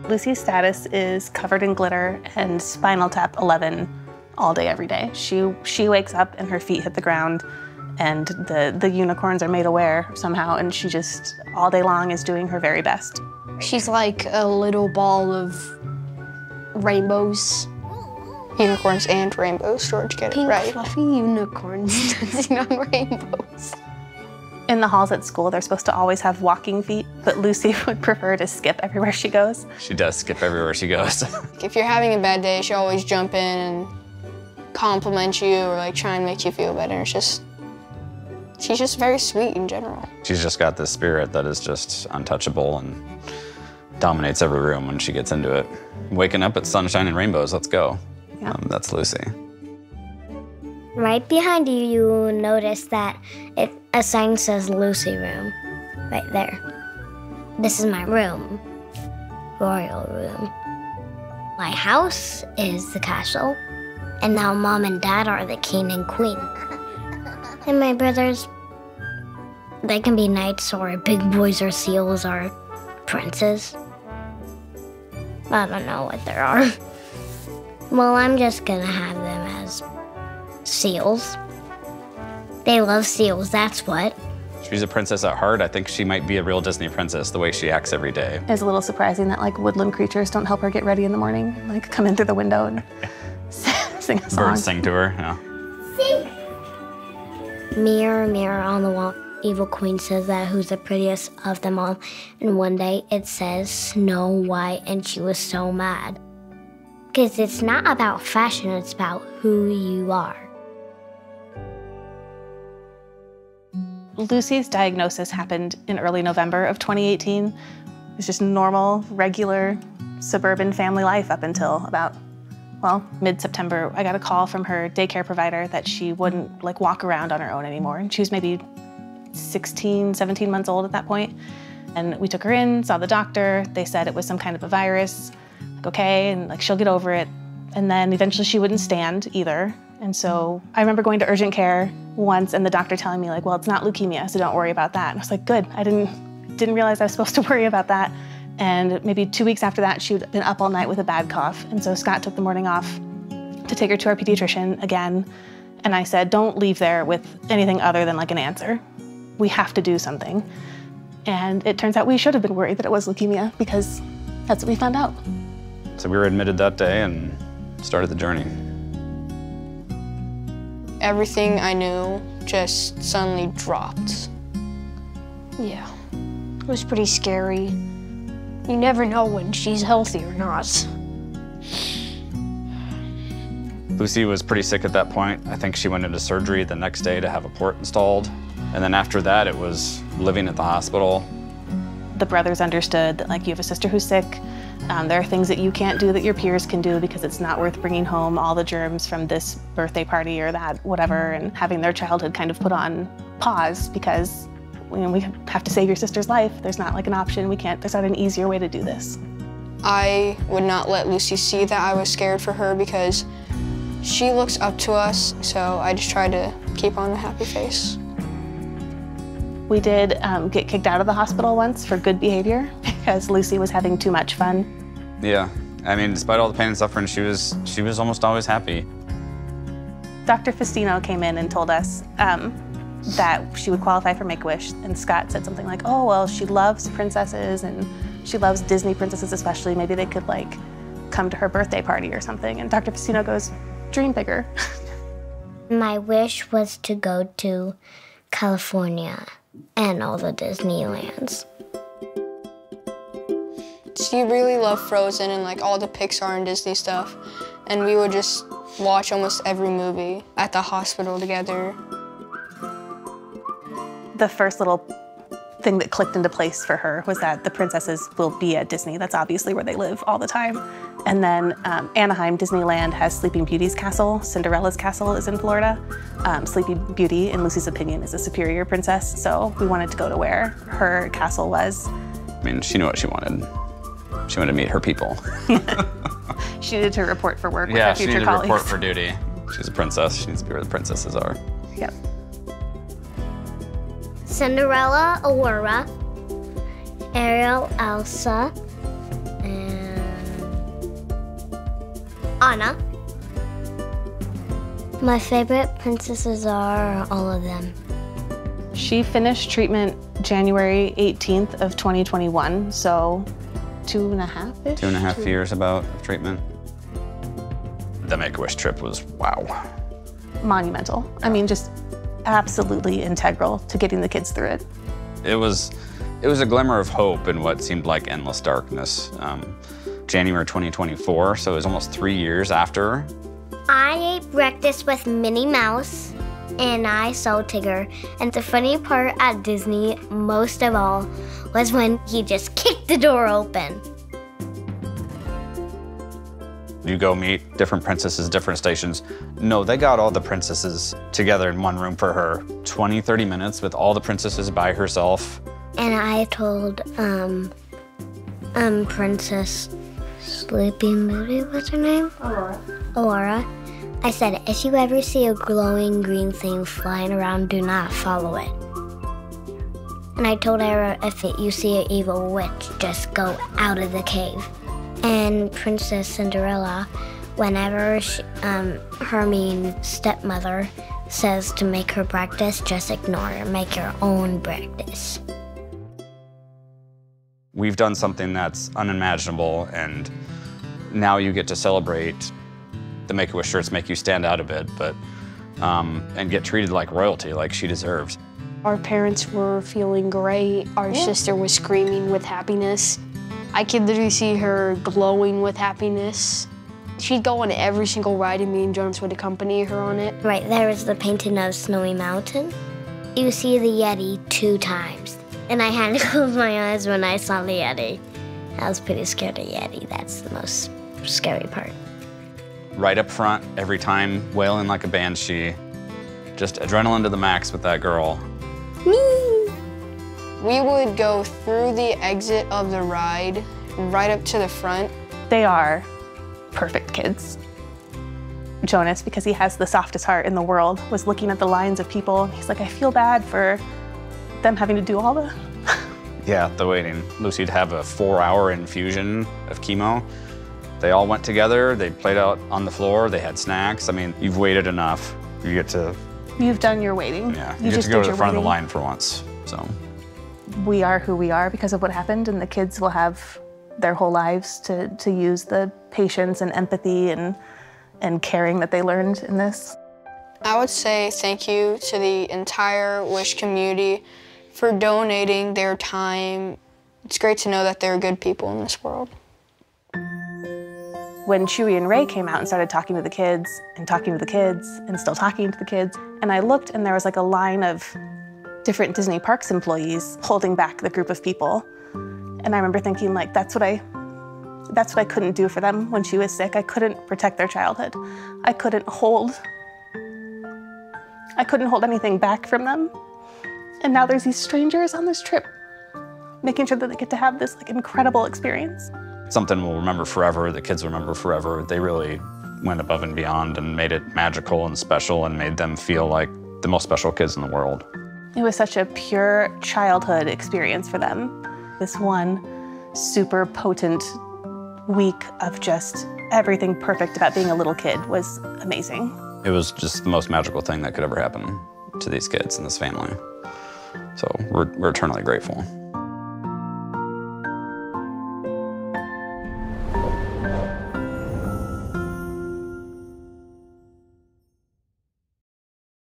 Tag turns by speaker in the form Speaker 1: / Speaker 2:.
Speaker 1: Lucy's status is covered in glitter and Spinal Tap 11 all day, every day. She wakes up and her feet hit the ground and the unicorns are made aware somehow, and she just all day long is doing her very best.
Speaker 2: She's like a little ball of rainbows. Unicorns and rainbows, George, get it right. Pink fluffy unicorns dancing on rainbows.
Speaker 1: In the halls at school, they're supposed to always have walking feet, but Lucy would prefer to skip everywhere she goes.
Speaker 3: She does skip everywhere she goes.
Speaker 2: If you're having a bad day, she'll always jump in and compliment you or like try and make you feel better. She's just very sweet in general.
Speaker 3: She's just got this spirit that is just untouchable and dominates every room when she gets into it. Waking up, it's sunshine and rainbows, let's go.
Speaker 1: Yeah.
Speaker 3: That's Lucy.
Speaker 4: Right behind you, you will notice that a sign says Lucy Room, right there. This is my room, royal room. My house is the castle, and now Mom and Dad are the king and queen. And my brothers, they can be knights or big boys or seals or princes. I don't know what there are. Well, I'm just gonna have them as seals. They love seals, that's what.
Speaker 3: She's a princess at heart. I think she might be a real Disney princess, the way she acts every day.
Speaker 1: It's a little surprising that like woodland creatures don't help her get ready in the morning, like come in through the window and sing a song.
Speaker 3: Birds sing to her, yeah.
Speaker 4: Sing. Mirror, mirror on the wall, evil queen says that who's the prettiest of them all. And one day it says Snow White, and she was so mad. Because it's not about fashion, it's about who you are.
Speaker 1: Lucy's diagnosis happened in early November of 2018. It was just normal, regular, suburban family life up until about, well, mid-September. I got a call from her daycare provider that she wouldn't like walk around on her own anymore. And she was maybe 16, 17 months old at that point. And we took her in, saw the doctor. They said it was some kind of a virus. Like, okay, and like she'll get over it. And then eventually she wouldn't stand either. And so I remember going to urgent care once and the doctor telling me like, well, it's not leukemia, so don't worry about that. And I was like, good, I didn't realize I was supposed to worry about that. And maybe 2 weeks after that, she'd been up all night with a bad cough. And so Scott took the morning off to take her to our pediatrician again. And I said, don't leave there with anything other than like an answer. We have to do something. And it turns out we should have been worried that it was leukemia because that's what we found out.
Speaker 3: So we were admitted that day and started the journey.
Speaker 2: Everything I knew just suddenly dropped. Yeah, it was pretty scary. You never know when she's healthy or not.
Speaker 3: Lucy was pretty sick at that point. I think she went into surgery the next day to have a port installed. And then after that, it was living at the hospital.
Speaker 1: The brothers understood that like you have a sister who's sick. There are things that you can't do that your peers can do because it's not worth bringing home all the germs from this birthday party or that whatever, and having their childhood kind of put on pause because we have to save your sister's life. There's not like an option. There's not an easier way to do this.
Speaker 2: I would not let Lucy see that I was scared for her because she looks up to us, so I just tried to keep on a happy face.
Speaker 1: We did get kicked out of the hospital once for good behavior because Lucy was having too much fun.
Speaker 3: Yeah, I mean, despite all the pain and suffering, she was almost always happy.
Speaker 1: Dr. Festino came in and told us that she would qualify for Make-A-Wish, and Scott said something like, oh, well, she loves princesses and she loves Disney princesses especially. Maybe they could like come to her birthday party or something. And Dr. Festino goes, dream bigger.
Speaker 4: My wish was to go to California and all the Disneylands.
Speaker 2: She really loved Frozen and like all the Pixar and Disney stuff. And we would just watch almost every movie at the hospital together.
Speaker 1: The first little thing that clicked into place for her was that the princesses will be at Disney. That's obviously where they live all the time. And then Anaheim Disneyland has Sleeping Beauty's castle. Cinderella's castle is in Florida. Sleeping Beauty, in Lucy's opinion, is a superior princess. So we wanted to go to where her castle was.
Speaker 3: I mean, she knew what she wanted. She wanted to meet her people.
Speaker 1: She needed to report for work with her future colleagues.
Speaker 3: Yeah, she needed to report for duty. She's a princess. She needs to be where the princesses are.
Speaker 1: Yep.
Speaker 4: Cinderella, Aurora, Ariel, Elsa, and Anna. My favorite princesses are all of them.
Speaker 1: She finished treatment January 18th of 2021, so 2.5-ish?
Speaker 3: 2.5 years about of treatment. The Make-A-Wish trip was, wow.
Speaker 1: Monumental. I mean, just absolutely integral to getting the kids through it.
Speaker 3: It was a glimmer of hope in what seemed like endless darkness. January 2024, so it was almost 3 years after.
Speaker 4: I ate breakfast with Minnie Mouse, and I saw Tigger. And the funny part at Disney, most of all, was when he just kicked the door open.
Speaker 3: You go meet different princesses, different stations. No, they got all the princesses together in one room for her. 20, 30 minutes with all the princesses by herself.
Speaker 4: And I told, Princess Sleeping Beauty, what's her name? Aurora. I said, if you ever see a glowing green thing flying around, do not follow it. And I told her, if you see an evil witch, just go out of the cave. And Princess Cinderella, whenever her mean stepmother says to make her breakfast, just ignore her, make your own breakfast.
Speaker 3: We've done something that's unimaginable, and now you get to celebrate. The Make-A-Wish shirts make you stand out a bit, but and get treated like royalty, like she deserved.
Speaker 2: Our parents were feeling great. Our sister was screaming with happiness. I could literally see her glowing with happiness. She'd go on every single ride, and me and Jonas would accompany her on it.
Speaker 4: Right there is the painting of Snowy Mountain. You see the Yeti 2 times. And I had to close my eyes when I saw the Yeti. I was pretty scared of Yeti. That's the most scary part.
Speaker 3: Right up front, every time, wailing like a banshee. Just adrenaline to the max with that girl.
Speaker 2: We would go through the exit of the ride, right up to the front.
Speaker 1: They are perfect kids. Jonas, because he has the softest heart in the world, was looking at the lines of people. He's like, I feel bad for them having to do all the...
Speaker 3: Yeah, the waiting. Lucy'd have a 4-hour infusion of chemo. They all went together, they played out on the floor, they had snacks. I mean, you've waited enough. You get to...
Speaker 1: You've done your waiting.
Speaker 3: Yeah, you get to go to the front of the line for once, so.
Speaker 1: We are who we are because of what happened, and the kids will have their whole lives to use the patience and empathy and caring that they learned in this.
Speaker 2: I would say thank you to the entire Wish community for donating their time. It's great to know that there are good people in this world.
Speaker 1: When Chewie and Ray came out and started talking to the kids and talking to the kids and still talking to the kids, and I looked and there was like a line of different Disney Parks employees holding back the group of people. And I remember thinking, like, that's what I couldn't do for them when she was sick. I couldn't protect their childhood. I couldn't hold anything back from them. And now there's these strangers on this trip, making sure that they get to have this like incredible experience.
Speaker 3: Something we'll remember forever, the kids will remember forever. They really went above and beyond and made it magical and special and made them feel like the most special kids in the world.
Speaker 1: It was such a pure childhood experience for them. This one super potent week of just everything perfect about being a little kid was amazing.
Speaker 3: It was just the most magical thing that could ever happen to these kids and this family. So we're eternally grateful.